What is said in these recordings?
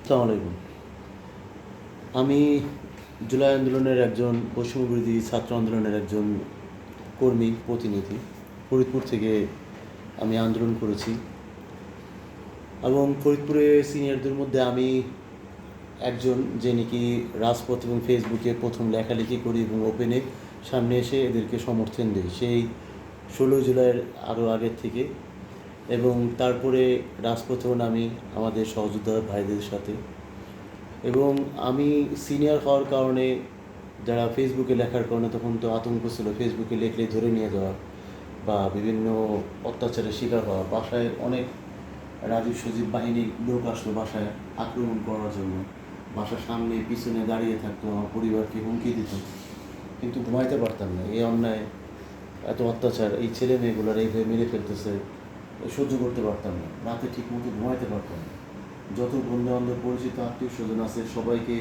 আসসালামু আলাইকুম। আমি জুলাই আন্দোলনের একজন বৈষম্যবিরোধী ছাত্র আন্দোলনের একজন কর্মী প্রতিনিধি। ফরিদপুর থেকে আমি আন্দোলন করেছি এবং ফরিদপুরে সিনিয়রদের মধ্যে আমি একজন যে নাকি রাজপথ এবং ফেসবুকে প্রথম লেখালেখি করি এবং ওপেনে সামনে এসে এদেরকে সমর্থন দিই সেই 16 জুলাইয়ের আরও আগের থেকে। এবং তারপরে রাজপথেও নামি আমাদের সহযোদ্ধা ভাইদের সাথে। এবং আমি সিনিয়র হওয়ার কারণে যারা ফেসবুকে লেখার কারণে তখন তো আতঙ্ক ছিল, ফেসবুকে লেখলে ধরে নিয়ে যাওয়া বা বিভিন্ন অত্যাচারের শিকার হওয়া। বাসায় অনেক রাজীব সজীব বাহিনীর লোক আসলো বাসায় আক্রমণ করার জন্য, বাসার সামনে পিছনে দাঁড়িয়ে থাকতো, আমার পরিবারকে হুমকি দিত, কিন্তু ঘুমাইতে পারতাম না। এই অন্যায়, এত অত্যাচার, এই ছেলে মেয়েগুলোর এইভাবে মেরে ফেলতেছে, সহ্য করতে পারতাম না। রাতে ঠিক মতো ঘুমাইতে পারতাম না। যত বন্ধু বান্ধব পরিচিত আত্মীয় স্বজন আছে সবাইকে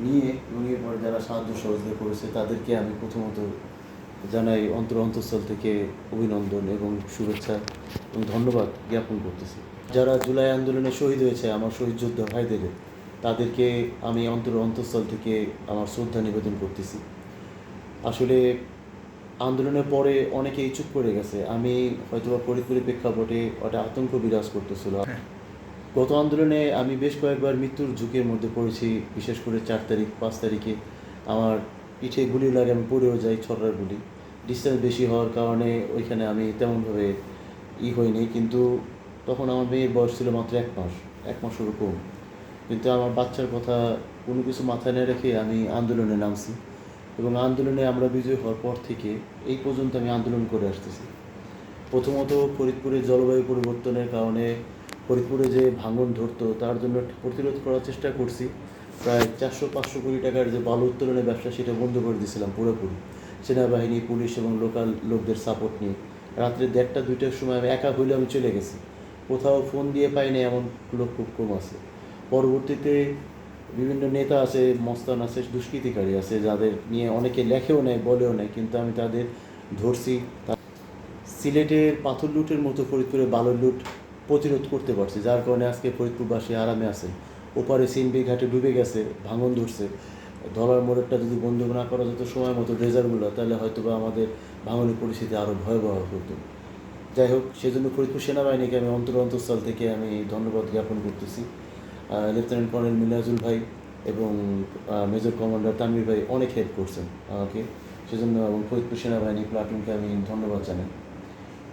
নিয়ে এবং এরপরে যারা সাহায্য সহযোগিতা করেছে তাদেরকে আমি প্রথমত জানাই অন্তঃস্থল থেকে অভিনন্দন এবং শুভেচ্ছা এবং ধন্যবাদ জ্ঞাপন করতেছি। যারা জুলাই আন্দোলনে শহীদ হয়েছে আমার শহীদ যোদ্ধা ভাইদের, তাদেরকে আমি অন্তঃস্থল থেকে আমার শ্রদ্ধা নিবেদন করতেছি। আসলে আন্দোলনের পরে অনেকেই চুপ করে গেছে। আমি হয়তোবা ফরিদপুরের প্রেক্ষাপটে ওটা আতঙ্ক বিরাজ করতেছিল। গত আন্দোলনে আমি বেশ কয়েকবার মৃত্যুর ঝুঁকির মধ্যে পড়েছি, বিশেষ করে 4 তারিখ 5 তারিখে আমার পিঠে গুলি লাগে, আমি পড়েও যাই, ছড়ার গুলি। ডিস্টেন্স বেশি হওয়ার কারণে ওইখানে আমি তেমনভাবে হইনি, কিন্তু তখন আমার মেয়ের বয়স ছিল মাত্র 1 মাস, 1 মাসেরও কম। কিন্তু আমার বাচ্চার কথা কোনো কিছু মাথায় না রেখে আমি আন্দোলনে নামছি এবং আন্দোলনে আমরা বিজয়ী হওয়ার পর থেকে এই পর্যন্ত আমি আন্দোলন করে আসতেছি। প্রথমত ফরিদপুরের জলবায়ু পরিবর্তনের কারণে ফরিদপুরে যে ভাঙন ধরতো তার জন্য প্রতিরোধ করার চেষ্টা করছি। প্রায় 400-500 কোটি টাকার যে বালু উত্তোলনের ব্যবসা সেটা বন্ধ করে দিয়েছিলাম পুরোপুরি, সেনাবাহিনী, পুলিশ এবং লোকাল লোকদের সাপোর্ট নিয়ে। রাত্রে 1টা-2টার সময় আমি একা হইলে আমি চলে গেছি, কোথাও ফোন দিয়ে পাইনি এমন লোক খুব কম আছে। পরবর্তীতে বিভিন্ন নেতা আছে, মস্তান আছে, দুষ্কৃতিকারী আছে, যাদের নিয়ে অনেকে লেখেও নেয়, বলেও নেয়, কিন্তু আমি তাদের ধরছি। সিলেটের পাথর লুটের মতো ফরিদপুরে বালুর লুট প্রতিরোধ করতে পারছি, যার কারণে আজকে ফরিদপুরবাসী আরামে আছে। ওপারে সিনবি ঘাটে ডুবে গেছে, ভাঙন ধরছে। ধরার মোড়রটা যদি বন্ধ না করা যেত সময় মতো ড্রেজারগুলো, তাহলে হয়তো বা আমাদের ভাঙনের পরিস্থিতি আরও ভয়াবহ হতো। যাই হোক, সেজন্য ফরিদপুর সেনাবাহিনীকে আমি অন্তঃস্থল থেকে আমি ধন্যবাদ জ্ঞাপন করতেছি। লেফটেন্যান্ট কর্নেল মিনাজুল ভাই এবং মেজর কমান্ডার তানভীর ভাই অনেক হেল্প করছেন আমাকে, সেজন্য এবং ফরিদপুর সেনাবাহিনী প্লাটুনকে আমি ধন্যবাদ জানাই।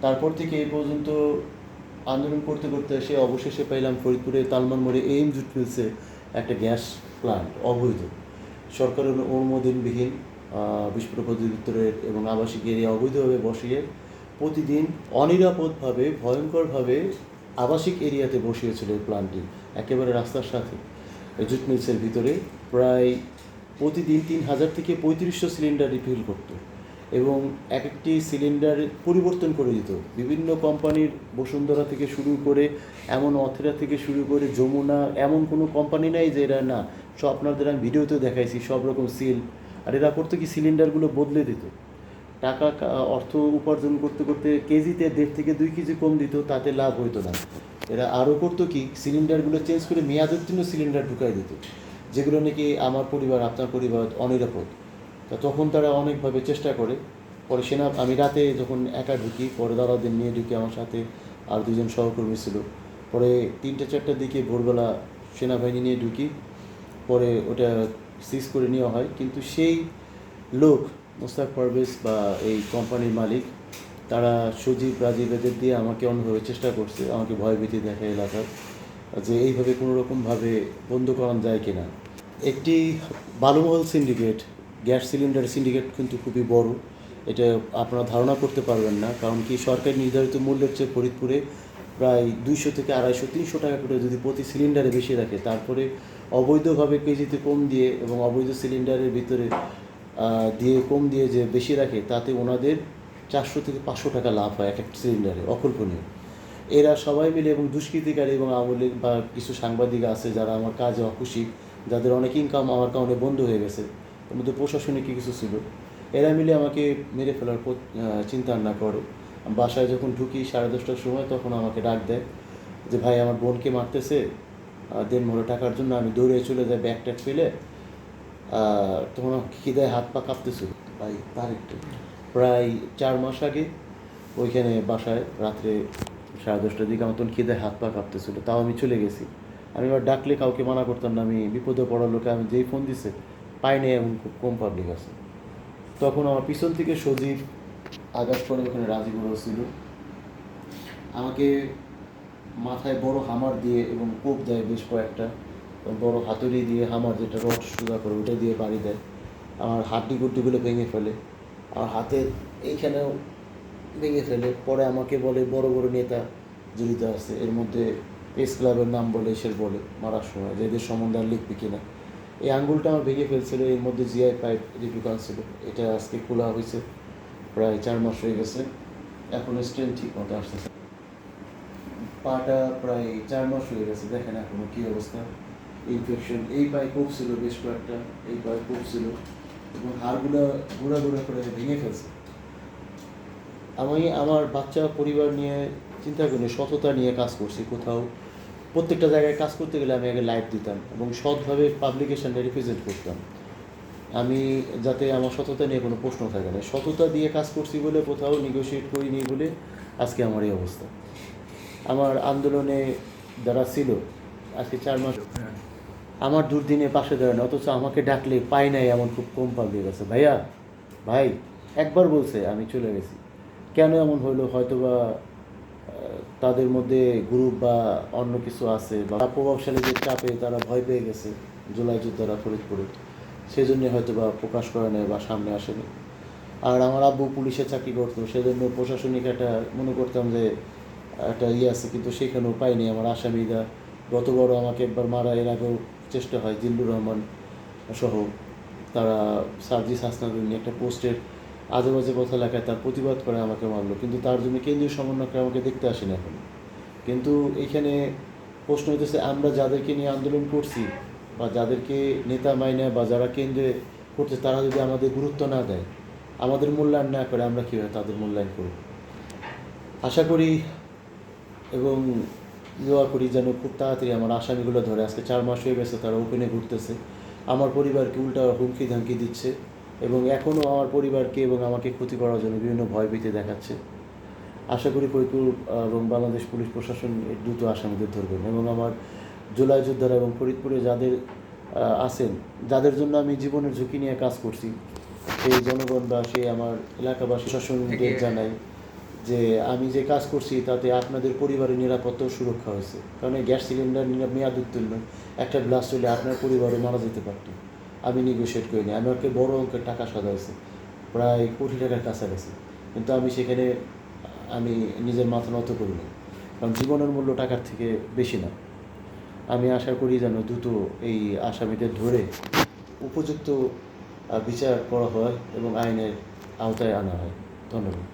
তারপর থেকে এই পর্যন্ত আন্দোলন করতে করতে এসে অবশেষে পাইলাম ফরিদপুরে তালমান মোড়ে এইম জুট মিলসে একটা গ্যাস প্লান্ট অবৈধ, সরকারের অনুমোদনবিহীন, বিস্ফোরক অধিদপ্তরের এবং আবাসিক এরিয়া অবৈধভাবে বসিয়ে প্রতিদিন অনিরাপদভাবে, ভয়ঙ্করভাবে আবাসিক এরিয়াতে বসিয়েছিল এই প্লান্টটি, একেবারে রাস্তার সাথে জুট মিলসের ভিতরে। প্রায় প্রতিদিন 3000 থেকে 3500 সিলিন্ডার রিফিল করতো এবং এক একটি সিলিন্ডার পরিবর্তন করে দিত। বিভিন্ন কোম্পানির, বসুন্ধরা থেকে শুরু করে, এমন অথেরা থেকে শুরু করে যমুনা, এমন কোনো কোম্পানি নাই যে এরা না, সব আপনাদের আমি ভিডিওতেও দেখাইছি, সব রকম সিল। আর এরা করতো কি, সিলিন্ডারগুলো বদলে দিত, টাকা অর্থ উপার্জন করতে করতে কেজিতে 1.5 থেকে 2 কেজি কম দিত, তাতে লাভ হইতো না। এরা আরও করতো কি, সিলিন্ডারগুলো চেঞ্জ করে মেয়াদোত্তীর্ণ সিলিন্ডার ঢুকাই দিত, যেগুলো নাকি আমার পরিবার, আপনার পরিবার অনিরাপদ। তা তখন তারা অনেকভাবে চেষ্টা করে। পরে আমি রাতে যখন একা ঢুকি, পরে দাদাদের নিয়ে ঢুকি, আমার সাথে আর 2জন সহকর্মী ছিল। পরে 3টা-4টার দিকে ভোরবেলা সেনাবাহিনী নিয়ে ঢুকি, পরে ওটা সিজ করে নেওয়া হয়। কিন্তু সেই লোক মোস্তাক পারভেজ বা এই কোম্পানির মালিক, তারা সজীব রাজীব এদের দিয়ে আমাকে অন্যভাবে চেষ্টা করছে, আমাকে ভয়ভীতি দেখে এলাকার, যে এইভাবে কোনো রকমভাবে বন্ধ করানো যায় কিনা। একটি বালুমহল সিন্ডিকেট, গ্যাস সিলিন্ডার সিন্ডিকেট কিন্তু খুবই বড়, এটা আপনারা ধারণা করতে পারবেন না। কারণ কি, সরকারি নির্ধারিত মূল্যের চেয়ে ফরিদপুরে প্রায় 200 থেকে 250-300 টাকা করে যদি প্রতি সিলিন্ডারে বেশি রাখে, তারপরে অবৈধভাবে কেজিতে কম দিয়ে এবং অবৈধ সিলিন্ডারের ভিতরে দিয়ে কম দিয়ে যে বেশি রাখে, তাতে ওনাদের 400 থেকে 500 টাকা লাভ হয় এক একটা সিলিন্ডারে, অকল্পনীয়। এরা সবাই মিলে এবং দুষ্কৃতিকারী এবং আওয়ামী লীগ বা কিছু সাংবাদিক আছে যারা আমার কাজে অখুশি, যাদের অনেক ইনকাম আমার কারণে বন্ধ হয়ে গেছে, এর মধ্যে প্রশাসনিক কিছু ছিল, এরা মিলে আমাকে মেরে ফেলার চিন্তা ভাবনা করে। বাসায় যখন ঢুকি 10:30টার সময়, তখন আমাকে ডাক দেয় যে ভাই আমার বোনকে মারতেছে, দেনমোহরে টাকার জন্য আমি দৌড়ে চলে যাই ব্যাগ ট্যাগ ফেলে। তখন আমার খিদায় হাত পা কাঁপতেছিল ভাই। তারিখটা প্রায় 4 মাস আগে ওইখানে বাসায় রাত্রে 10:30টার দিকে আমার তখন খিদায় হাত পা কাঁপতেছিল, তাও আমি চলে গেছি। আমি এবার ডাকলে কাউকে মানা করতাম না, আমি বিপদে পড়ার লোকে আমি যেই ফোন দিছে পাই নাই, এমন খুব কম পাবলিক আছে। তখন আমার পিছন থেকে সজীব আঘাত করে, ওখানে রাজীবও ছিল। আমাকে মাথায় বড় হামার দিয়ে এবং কোপ দেয় বেশ কয়েকটা, বড় হাতুড়ি দিয়ে হামার যেটা রড সোজা করে ওটা দিয়ে বাড়ি দেয়। আমার হাড্ডি গুড্ডিগুলো ভেঙে ফেলে, আমার হাতের এইখানেও ভেঙে ফেলে। পরে আমাকে বলে বড় বড় নেতা জড়িত আছে, এর মধ্যে প্রেস ক্লাবের নাম বলে, এসের বলে মারার সময় যে এদের সম্বন্ধে আর লিখবি কিনা। এই আঙ্গুলটা আমার ভেঙে ফেলছিল, এর মধ্যে জিআই পাইপ রিপিকান ছিল, এটা আজকে খোলা হয়েছে, প্রায় 4 মাস হয়ে গেছে, এখনও স্ট্রেন ঠিক মতো আসতেছে। পাটা প্রায় 4 মাস হয়ে গেছে, দেখেন এখনো কী অবস্থা, ইনফেকশন। এই পায়ে কোপ ছিল বেশ কয়েকটা, এই পায়ে কোপ ছিল এবং হাড়গুলো গুঁড়া গুঁড়া করে ভেঙে ফেলছে। আমি আমার বাচ্চা পরিবার নিয়ে চিন্তা করি, সততা নিয়ে কাজ করছি। কোথাও প্রত্যেকটা জায়গায় কাজ করতে গেলে আমি আগে লাইভ দিতাম এবং সৎভাবে পাবলিকেশনটা রিপ্রেজেন্ট করতাম, আমি যাতে আমার সততা নিয়ে কোনো প্রশ্ন থাকে না। সততা দিয়ে কাজ করছি বলে, কোথাও নেগোশিয়েট করিনি বলে আজকে আমার এই অবস্থা। আমার আন্দোলনে যারা ছিল আজকে 4 মাস আমার দুর্দিনে পাশে দাঁড়ানো, অথচ আমাকে ডাকলে পাই নাই এমন খুব কম পাবলিক আছে। ভাইয়া ভাই একবার বলছে, আমি চলে গেছি। কেন এমন হলো, হয়তোবা তাদের মধ্যে গ্রুপ বা অন্য কিছু আছে, বা প্রভাবশালীদের চাপে তারা ভয় পেয়ে গেছে জুলাই যোদ্ধারা ফরিদপুরে, সেজন্য হয়তো বা প্রকাশ করে নেয় বা সামনে আসেনি। আর আমার আব্বু পুলিশে চাকরি করতো, সেজন্য প্রশাসনিক একটা মনে করতাম যে একটা আছে, কিন্তু সেখানেও পাইনি। আমার আসামিরা গতবারও আমাকে একবার মারা, এর আগেও চেষ্টা হয় জিল্লুর রহমান সহ, তারা সার্জিস হাসনাদুল নিয়ে একটা পোস্টের আজে বাজে কথা লেখায় তার প্রতিবাদ করে আমাকে মারলো, কিন্তু তার জন্য কেন্দ্রীয় সমন্বয়করা আমাকে দেখতে আসেনি এখন। কিন্তু এইখানে প্রশ্ন হইতেছে, আমরা যাদেরকে নিয়ে আন্দোলন করছি বা যাদেরকে নেতা মাইনে বা যারা কেন্দ্রে করছে, তারা যদি আমাদের গুরুত্ব না দেয়, আমাদের মূল্যায়ন না করে, আমরা কীভাবে তাদের মূল্যায়ন করব? আশা করি এবং দোয়া করি যেন খুব তাড়াতাড়ি আমার আসামিগুলো ধরে। আজকে 4 মাস হয়ে গেছে তারা ওপেনে ঘুরতেছে, আমার পরিবারকে উল্টা হুমকি ধামকি দিচ্ছে এবং এখনও আমার পরিবারকে এবং আমাকে ক্ষতি করার জন্য বিভিন্ন ভয়ভীতি দেখাচ্ছে। আশা করি ফরিদপুর এবং বাংলাদেশ পুলিশ প্রশাসন দ্রুত আসামিদের ধরবেন এবং আমার জুলাই যোদ্ধারা এবং ফরিদপুরে যাদের আছেন, যাদের জন্য আমি জীবনের ঝুঁকি নিয়ে কাজ করছি, সেই জনগণ বা সেই আমার এলাকাবাসী প্রশাসনদের জানাই যে আমি যে কাজ করছি তাতে আপনাদের পরিবারের নিরাপত্তাও সুরক্ষা হয়েছে। কারণ এই গ্যাস সিলিন্ডার মেয়াদ উত্তীর্ণ, একটা ব্লাস্ট হলে আপনার পরিবারও মারা যেতে পারত। আমি নেগোশিয়েট করিনি, আমাকে বড় অঙ্কের টাকা সাদা হয়েছে, প্রায় কোটি টাকার কাছাকাছি, কিন্তু আমি সেখানে নিজের মাথা নত করিনি, কারণ জীবনের মূল্য টাকার থেকে বেশি না। আমি আশা করি যেন দ্রুত এই আসামিদের ধরে উপযুক্ত বিচার করা হয় এবং আইনের আওতায় আনা হয়। ধন্যবাদ।